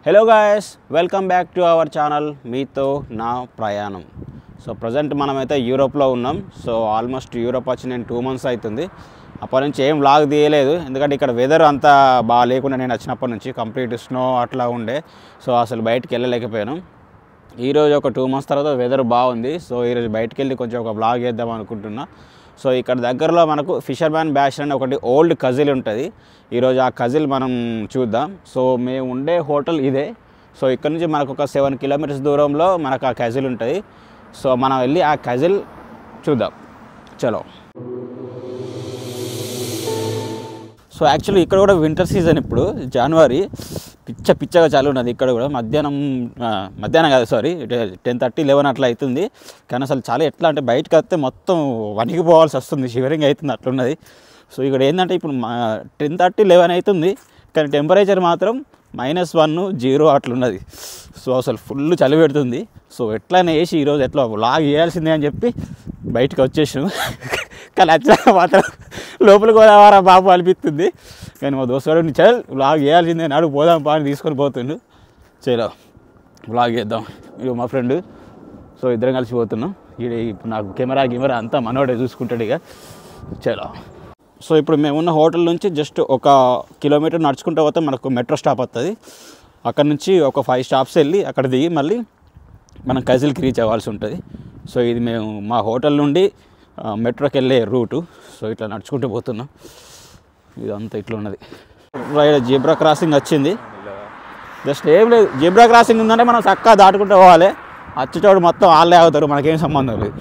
Hello guys, welcome back to our channel మీతో నా ప్రయాణం. సో ప్రజెంట్ మనమైతే యూరోప్లో ఉన్నాం. సో ఆల్మోస్ట్ యూరోప్ వచ్చి నేను 2 months అవుతుంది. అప్పటి నుంచి ఏం వ్లాగ్ తీయలేదు, ఎందుకంటే ఇక్కడ వెదర్ అంతా బాగా లేకుండా నేను వచ్చినప్పటి నుంచి కంప్లీట్ స్నో అట్లా ఉండే. సో అసలు బయటికి వెళ్ళలేకపోయాను. ఈరోజు ఒక 2 months తర్వాత వెదర్ బాగుంది. సో ఈరోజు బయటికి వెళ్ళి కొంచెం ఒక వ్లాగ్ చేద్దాం అనుకుంటున్నా. సో ఇక్కడ దగ్గరలో మనకు ఫిషర్మ్యాన్ బ్యాష్ అని ఒకటి ఓల్డ్ కజిల్ ఉంటుంది. ఈరోజు ఆ కజిల్ మనం చూద్దాం. సో మేము ఉండే హోటల్ ఇదే. సో ఇక్కడ నుంచి మనకు ఒక 7 kilometers దూరంలో మనకు ఆ కజిల్ ఉంటుంది. సో మనం వెళ్ళి ఆ కజిల్ చూద్దాం. చలో. సో యాక్చువల్లీ ఇక్కడ కూడా వింటర్ సీజన్, ఇప్పుడు జనవరి పిచ్చగా చాలు ఉన్నది. ఇక్కడ కూడా మధ్యాహ్నం కాదు, సారీ 10:30, 11 అట్లా అవుతుంది. కానీ అసలు చాలా ఎట్లా అంటే బయటకు వస్తే మొత్తం వణికిపోవాల్సి వస్తుంది, షివరింగ్ అవుతుంది, అట్లున్నది. సో ఇక్కడ ఏంటంటే ఇప్పుడు 10:30, 11 అవుతుంది, కానీ టెంపరేచర్ మాత్రం -1, 0 అట్లున్నది. సో అసలు ఫుల్ చలి పెడుతుంది. సో ఎట్లయినా వేసి ఈరోజు ఎట్లా లాగ్ వేయాల్సిందే అని చెప్పి బయటకు వచ్చేసాను. కానీ వచ్చాక మాత్రం లోపలికి పోదావారా బాబు అనిపిస్తుంది. కానీ మా దోస్తుడు చల్ వ్లాగ్ వేయాల్సిందే, నాడు పోదాం పా అని తీసుకొని పోతుండు. చలో వ్లాగ్ చేద్దాం. ఇక మా ఫ్రెండ్, సో ఇద్దరం కలిసి పోతున్నాం. ఇప్పుడు నాకు కెమెరా అంతా మనోడే చూసుకుంటాడు ఇక. చలో. సో ఇప్పుడు మేమున్న హోటల్ నుంచి జస్ట్ 1 kilometer నడుచుకుంటూ పోతే మనకు మెట్రో స్టాప్ వస్తుంది. అక్కడ నుంచి ఒక 5 stops వెళ్ళి అక్కడ దిగి మళ్ళీ మనం కజిల్కి రీచ్ అవ్వాల్సి ఉంటుంది. సో ఇది మేము మా హోటల్ నుండి మెట్రోకి వెళ్ళే రూటు. సో ఇట్లా నడుచుకుంటూ పోతున్నాం. ఇదంతా ఇట్లా ఉన్నది. జీబ్రా క్రాసింగ్ వచ్చింది. జస్ట్ ఏం లేదు, జీబ్రా క్రాసింగ్ ఉందంటే మనం చక్కగా దాటుకుంటూ పోవాలి. అచ్చుచోడు మొత్తం వాళ్ళే అవుతారు, మనకేం సంబంధం లేదు.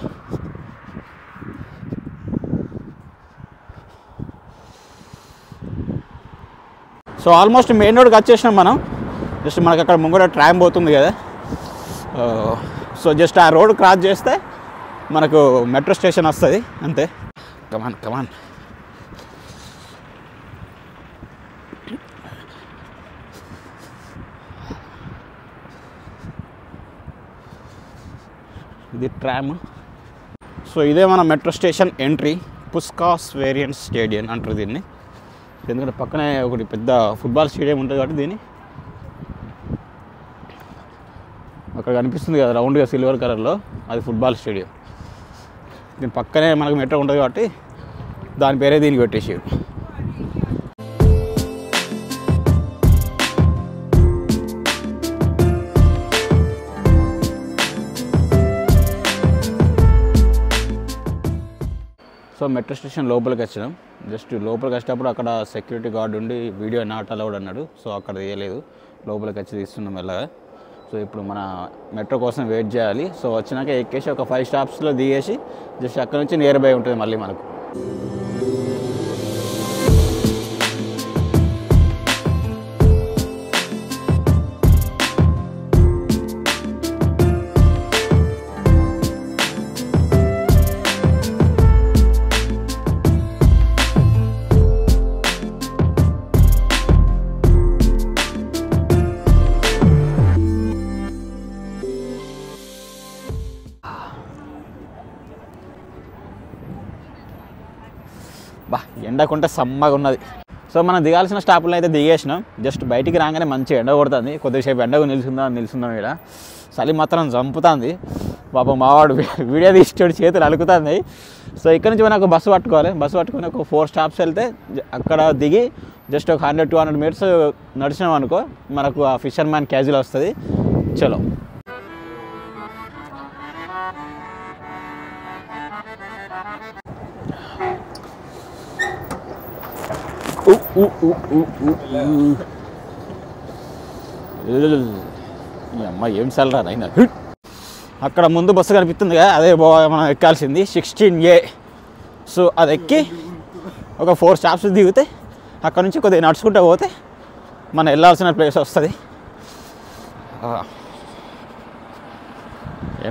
సో ఆల్మోస్ట్ మెయిన్ రోడ్కి వచ్చేసినాం మనం. జస్ట్ మనకు అక్కడ ముంగట ట్రామ్ పోతుంది కదా. సో జస్ట్ ఆ రోడ్ క్రాస్ చేస్తే మనకు మెట్రో స్టేషన్ వస్తుంది, అంతే. కమాన్. ఇది ట్రామ్. సో ఇదే మన metro station entry. పుస్కాస్ variance stadium అంటారు దీన్ని, ఎందుకంటే పక్కనే ఒకటి పెద్ద ఫుట్బాల్ స్టేడియం ఉంటుంది కాబట్టి దీన్ని అక్కడ కనిపిస్తుంది కదా రౌండ్గా సిల్వర్ కలర్లో, అది ఫుట్బాల్ స్టేడియం. దీని పక్కనే మనకు మెట్రో ఉంటుంది కాబట్టి దాని పేరే దీనికి పెట్టేసి. సో మెట్రో స్టేషన్ లోపలికి వచ్చినాం. జస్ట్ లోపలికి వచ్చేటప్పుడు అక్కడ సెక్యూరిటీ గార్డ్ ఉండి వీడియో నాట్ అలౌడ్ అన్నాడు. సో అక్కడ తీయలేదు, లోపలికి వచ్చి తీస్తున్నాం మెల్లగా. సో ఇప్పుడు మన మెట్రో కోసం వెయిట్ చేయాలి. సో వచ్చినాక ఎక్కేసి ఒక 5 stops దిగేసి జస్ట్ అక్కడ నుంచి నియర్ బై ఉంటుంది మళ్ళీ మనకు. ఎండకుంటే సమ్మగా ఉన్నది. సో మనం దిగాల్సిన స్టాపుల్లో అయితే దిగేసినాం. జస్ట్ బయటికి రాగానే మంచి ఎండ కొడుతుంది. కొద్దిసేపు ఎండకు నిలుచుందాం ఇక్కడ. చలి మాత్రం చంపుతుంది. పాపం మావాడు వీడియో తీసేవాడు చేతులు అలుకుతుంది. సో ఇక్కడ నుంచి మనకు బస్సు పట్టుకోవాలి. బస్సు పట్టుకొని ఒక 4 stops వెళ్తే అక్కడ దిగి జస్ట్ ఒక 100-200 meters నడిచినాం అనుకో, మనకు ఆ ఫిషర్మ్యాన్ క్యాజిల్ వస్తుంది. చలో. అమ్మ ఏం చల్లరా అయినా. అక్కడ ముందు బస్సు కనిపిస్తుంది కదా, అదే మనం ఎక్కాల్సింది 16A. సో అది ఎక్కి ఒక 4 stops దిగితే అక్కడ నుంచి కొద్దిగా నడుచుకుంటూ పోతే మనం వెళ్ళాల్సిన ప్లేస్ వస్తుంది.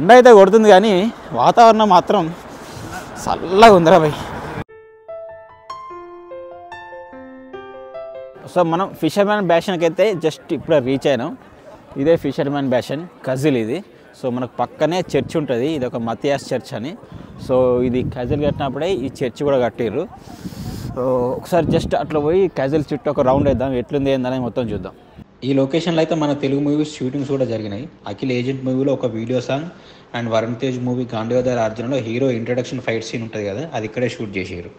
ఎండ అయితే కొడుతుంది కానీ వాతావరణం మాత్రం చల్లగా ఉందిరా భయ్. సో మనం ఫిషర్మ్యాన్ బ్యాషన్కి అయితే జస్ట్ ఇప్పుడే రీచ్ అయినాం. ఇదే ఫిషర్మ్యాన్ బ్యాషన్ కజిల్ ఇది. సో మనకు పక్కనే చర్చ్ ఉంటుంది, ఇది ఒక మతియాస్ చర్చ్ అని. సో ఇది కజిల్ కట్టినప్పుడే ఈ చర్చ్ కూడా కట్టిర్రు. ఒకసారి జస్ట్ అట్లా పోయి క్యాజువల్ చుట్టూ ఒక రౌండ్ వేద్దాం, ఎట్లుంది ఏందని మొత్తం చూద్దాం. ఈ లొకేషన్లో అయితే మన తెలుగు మూవీస్ షూటింగ్స్ కూడా జరిగినాయి. అఖిల్ ఏజెంట్ మూవీలో ఒక video song and Varun Tej movie గాంధీవదార అర్జునలో హీరో ఇంట్రడక్షన్ ఫైట్ సీన్ ఉంటుంది కదా, అది ఇక్కడే షూట్ చేసారు.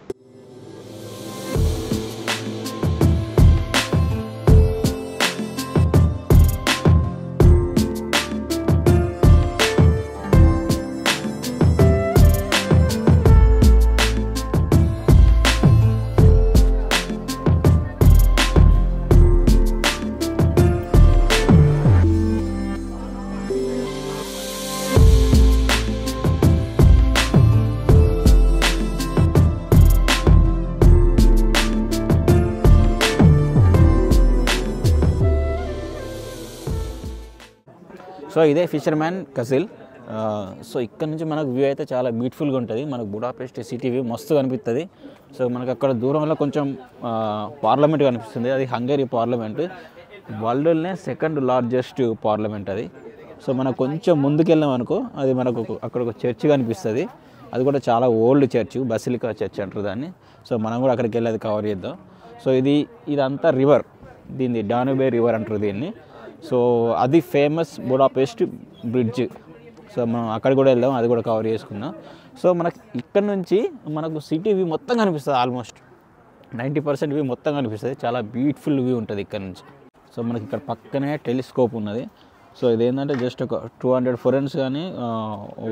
సో ఇదే ఫిషర్మ్యాన్ కజిల్. సో ఇక్కడ నుంచి మనకు వ్యూ అయితే చాలా బ్యూటిఫుల్గా ఉంటుంది. మనకు బుడాపెస్ట్ సిటీ వ్యూ మస్తు కనిపిస్తుంది. సో మనకు అక్కడ దూరంలో కొంచెం పార్లమెంట్ కనిపిస్తుంది. అది హంగరీ పార్లమెంట్, వరల్డ్లోనే సెకండ్ లార్జెస్ట్ పార్లమెంట్ అది. సో మనకు కొంచెం ముందుకు వెళ్ళాం అనుకో, అది మనకు అక్కడ ఒక చర్చ్ కనిపిస్తుంది. అది కూడా చాలా ఓల్డ్ చర్చ్, బసిలికా చర్చ్ అంటారు దాన్ని. సో మనం కూడా అక్కడికి వెళ్ళి అది కవర్ చేద్దాం. సో ఇదంతా రివర్, దీన్ని డానుబే రివర్ అంటారు దీన్ని. సో అది ఫేమస్ బుడాపెస్ట్ బ్రిడ్జ్. సో మనం అక్కడ కూడా వెళ్దాం, అది కూడా కవర్ చేసుకుందాం. సో మనకి ఇక్కడ నుంచి మనకు సిటీ వ్యూ మొత్తం కనిపిస్తుంది. ఆల్మోస్ట్ 90% వ్యూ మొత్తం కనిపిస్తుంది. చాలా బ్యూటిఫుల్ వ్యూ ఉంటుంది ఇక్కడ నుంచి. సో మనకి ఇక్కడ పక్కనే టెలిస్కోప్ ఉన్నది. సో ఇదేంటంటే జస్ట్ ఒక 200 ఫోరెన్స్ కానీ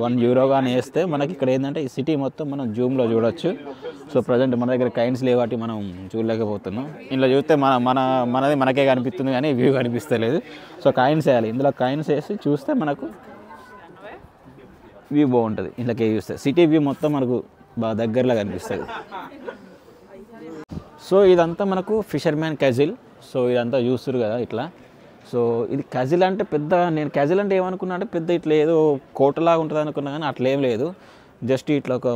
€1 కానీ వేస్తే మనకి ఇక్కడ ఏంటంటే ఈ సిటీ మొత్తం మనం జూమ్లో చూడొచ్చు. సో ప్రజెంట్ మన దగ్గర కైన్స్ లేవు కాబట్టి మనం చూడలేకపోతున్నాం. ఇందులో చూస్తే మనది మనకే కనిపిస్తుంది కానీ వ్యూ కనిపిస్తలేదు. సో కాయిన్స్ వేయాలి. ఇందులో కాయిన్స్ వేసి చూస్తే మనకు వ్యూ బాగుంటుంది. ఇందులోకి చూస్తే సిటీ వ్యూ మొత్తం మనకు బాగా దగ్గరలో కనిపిస్తుంది. సో ఇదంతా మనకు ఫిషర్మ్యాన్ కజిల్. సో ఇదంతా చూస్తారు కదా ఇట్లా. సో ఇది కజిల్ అంటే నేను కజిల్ అంటే ఏమనుకున్నా అంటే పెద్ద ఇట్లా ఏదో కోటలాగా ఉంటుంది అనుకున్నా, కానీ అట్లా ఏం లేదు. జస్ట్ ఇట్లా ఒక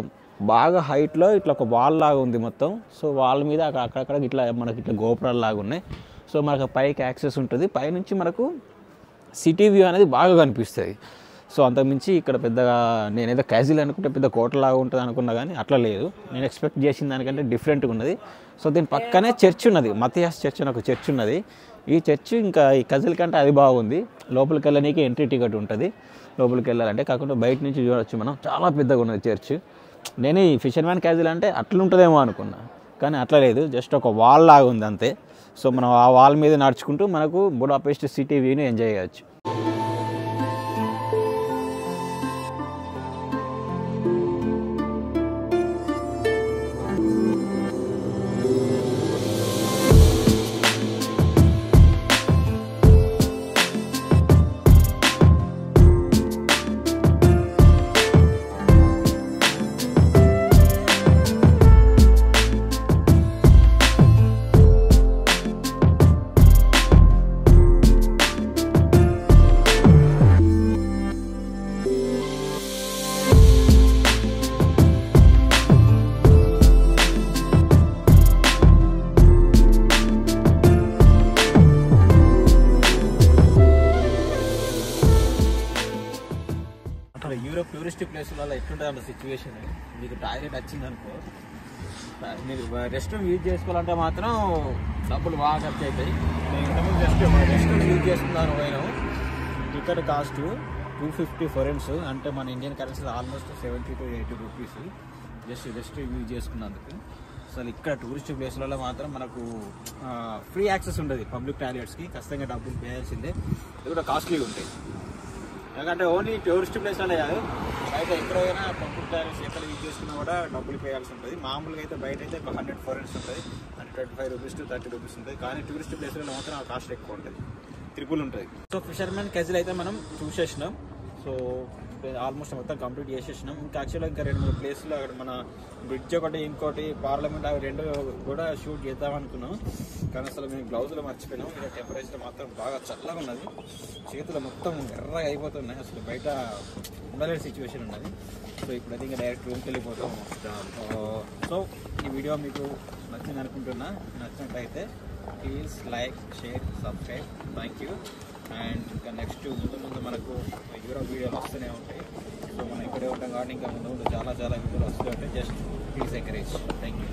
బాగా హైట్లో ఇట్లా ఒక వాల్ లాగా ఉంది మొత్తం. సో వాల్ మీద అక్కడక్కడ ఇట్లా మనకి ఇట్లా గోపురాలు లాగా ఉన్నాయి. సో మనకు పైకి యాక్సెస్ ఉంటుంది. పైనుంచి మనకు సిటీ వ్యూ అనేది బాగా కనిపిస్తుంది. సో అంతకుమించి ఇక్కడ పెద్దగా నేనేదో క్యాజిల్ అనుకుంటే పెద్ద కోటలాగా ఉంటుంది అనుకున్నా, కానీ అట్లా లేదు. నేను ఎక్స్పెక్ట్ చేసిన దానికంటే డిఫరెంట్గా ఉన్నది. సో దీని పక్కనే చర్చ్ ఉన్నది, మతియాస్ చర్చ్ అని ఒక చర్చ్ ఉన్నది. ఈ చర్చ్ ఇంకా ఈ కజిల్ కంటే అది బాగుంది. లోపలికి వెళ్ళడానికి ఎంట్రీ టికెట్ ఉంటుంది లోపలికి వెళ్ళాలంటే. కాకుండా బయట నుంచి చూడవచ్చు మనం, చాలా పెద్దగా ఉన్నది చర్చ్. నేను ఈ ఫిషర్మ్యాన్ క్యాజిల్ అంటే అట్లుంటుందేమో అనుకున్నా, కానీ అట్లా లేదు. జస్ట్ ఒక వాల్ లాగా ఉంది అంతే. సో మనం ఆ వాల్ మీద నడుచుకుంటూ మనకు బుడాపెస్ట్ సిటీ వ్యూని ఎంజాయ్ చేయవచ్చు. యూరోప్ టూరిస్ట్ ప్లేస్లలో ఎట్లుంటుంది అన్న సిచ్యువేషన్. మీకు టాయిలెట్ వచ్చిందనుకో, మీరు రెస్ట్ రూమ్ యూజ్ చేసుకోవాలంటే మాత్రం డబ్బులు బాగా ఖర్చు అవుతాయి. నేను ఇంతకుముందు జస్ట్ రెస్ట్ రూమ్ యూజ్ చేసుకున్నాను. పోయినాము. టికెట్ కాస్ట్ 250 ఫోరెన్స్, అంటే మన Indian currency almost 70 to 80 rupees just rest use చేసుకున్నందుకు. అసలు ఇక్కడ టూరిస్ట్ ప్లేస్లలో మాత్రం మనకు ఫ్రీ యాక్సెస్ ఉండదు పబ్లిక్ టాయిలెట్స్కి. ఖచ్చితంగా డబ్బులు చేయాల్సిందే. ఇది కూడా కాస్ట్లీగా ఉంటాయి. ఎందుకంటే ఓన్లీ టూరిస్ట్ ప్లేస్లోనే కాదు, బయట ఎక్కడైనా పబ్లిక్ టాయిలెట్స్ ఎక్కడ యూజ్ చేసుకున్నా కూడా డబ్బులు పేయాల్సి ఉంటుంది. మామూలుగా అయితే బయట అయితే ఒక 100 ఫోరెన్స్ ఉంటుంది, 125 రూపీస్ to 30 రూపీస్ ఉంటుంది. కానీ టూరిస్ట్ ప్లేస్లలో మాత్రం ఆ కాస్ట్ ఎక్కువ ఉంటుంది, ట్రిపుల్ ఉంటుంది. సో ఫిషర్మ్యాన్ కజిల్ అయితే మనం చూసేసినాం. సో ఆల్మోస్ట్ మొత్తం కంప్లీట్ చేసేసినాం. ఇంకా యాక్చువల్గా ఇంకా 2-3 ప్లేస్లు అక్కడ మన బ్రిడ్జ్ ఒకటి, ఇంకోటి పార్లమెంట్, అవి 2 కూడా షూట్ చేద్దాం అనుకున్నాం. కానీ అసలు మేము గ్లౌజులు మర్చిపోయినాం. ఇక్కడ టెంపరేచర్ మాత్రం బాగా చల్లగా ఉన్నది, చేతులు మొత్తం ఎర్రగా అయిపోతున్నాయి. అసలు బయట ఉండలేని సిచ్యువేషన్ ఉన్నది. సో ఇప్పుడైతే ఇంకా డైరెక్ట్ రూమ్కి వెళ్ళిపోతాం. సో ఈ వీడియో మీకు నచ్చింది అనుకుంటున్నా. నచ్చినట్లయితే please like, share, subscribe. Thank you. And ఇంకా నెక్స్ట్ ముందు మనకు యూరోప్ వీడియోలు వస్తూనే ఉంటాయి. సో మనం ఇక్కడే ఉంటాం కాబట్టి ఇంకా ముందు చాలా వీడియోలు వస్తూ ఉంటాయి. Just please encourage. Thank you.